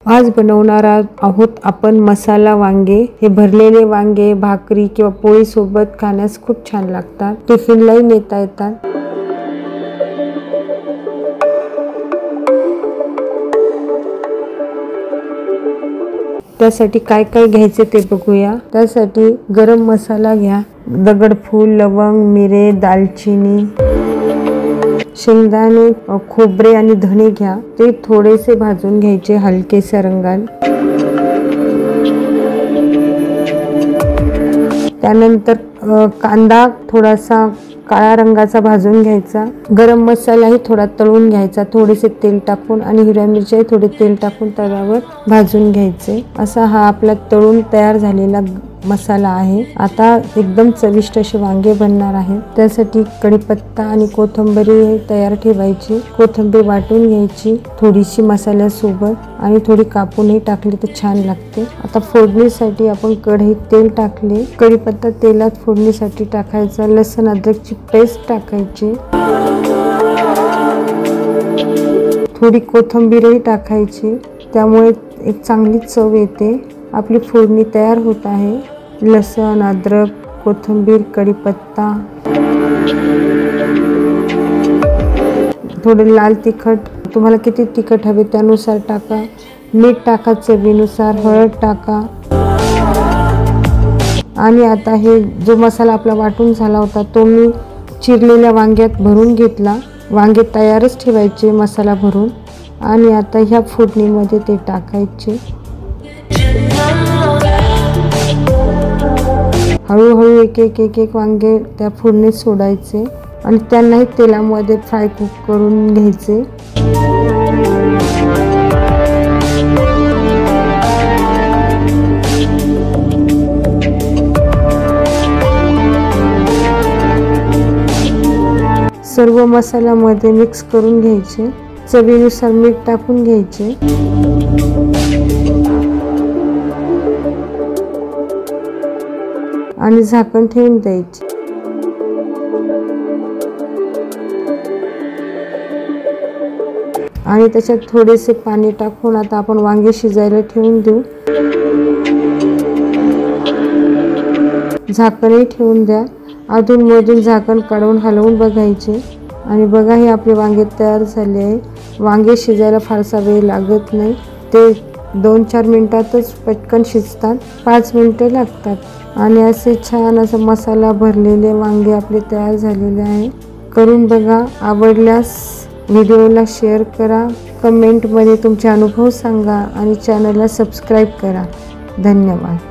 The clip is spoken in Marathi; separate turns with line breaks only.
आज बनवणार आहोत आपण मसाला वांगे। हे भरलेले वांगे भाकरी किंवा पोळी सोबत खाण्यास खूप छान लागतात। टिफिनलाही नेता येतात। त्यासाठी काय काय घ्यायचे ते बघूया। त्यासाठी गरम मसाला घ्या, दगडफूल, लवंग, मिरे, दालचिनी, शेंगदाणे, खोबरे आणि धणे घ्या। ते थोडेसे भाजून घ्यायचे हलकेसे रंगाने। त्यानंतर कांदा थोडासा काळ्या रंगाचा भाजून घ्यायचा। गरम मसालाही थोडा तळून घ्यायचा, थोडेसे तेल टाकून, आणि हिरव्या मिरच्याही थोडे तेल टाकून तव्यावर भाजून घ्यायचे। असा हा आपला तळून तयार झालेला मसाला आहे। आता एकदम चविष्ट असे वांगे बनणार आहेत। त्यासाठी कढीपत्ता आणि कोथिंबीर तयार ठेवायची। कोथिंबीर वाटून घ्यायची थोडीशी मसाल्यासोबत, आणि थोडी कापूनही टाकली तर छान लागते। आता फोडणीसाठी आपण कढईत तेल टाकले, कढीपत्ता तेलात फोडणीसाठी टाकायचा, लसूण अद्रकची पेस्ट टाकायची, थोडी कोथिंबीरही टाकायची, त्यामुळे एक चांगली चव येते। आपली फोडणी तयार होत आहे। लसूण, अद्रक, कोथिंबीर, कढीपत्ता, थोडे लाल तिखट, तुम्हाला किती तिखट हवे त्यानुसार टाका, मीठ टाका चवीनुसार, हळद टाका। आणि आता हे जो मसाला आपला वाटून झाला होता तो मी चिरलेल्या वांग्यात भरून घेतला। वांगे तयारच ठेवायचे मसाला भरून, आणि आता ह्या फोडणीमध्ये ते टाकायचे। हळूहळू एक एक वांगे त्या फोडणीत सोडायचे, आणि त्यांनाही तेलामध्ये फ्राय करून घ्यायचे। सर्व मसाल्यामध्ये मिक्स करून घ्यायचे, चवीनुसार मीठ टाकून घ्यायचे, आणि झाकण ठेवून द्यायचे। आणि त्याच्यात थोडेसे पाणी टाकून आता आपण वांगे शिजायला ठेवून देऊ। झाकणही ठेवून द्या, अधूनमधून झाकण काढून हलवून बघायचे। आणि बघा हे आपले वांगे तयार झाले आहे। वांगे शिजायला फारसा वेळ लागत नाही, ते 2-4 मिनिटातच पटकन शिजतात, 5 मिनिटे लागतात। आणि असे छान असं मसाला भरलेले वांगे आपले तयार झालेले आहे। करून बघा, आवडल्यास व्हिडिओला शेअर करा, कमेंटमध्ये तुमचे अनुभव सांगा, आणि चॅनलला सबस्क्राईब करा। धन्यवाद।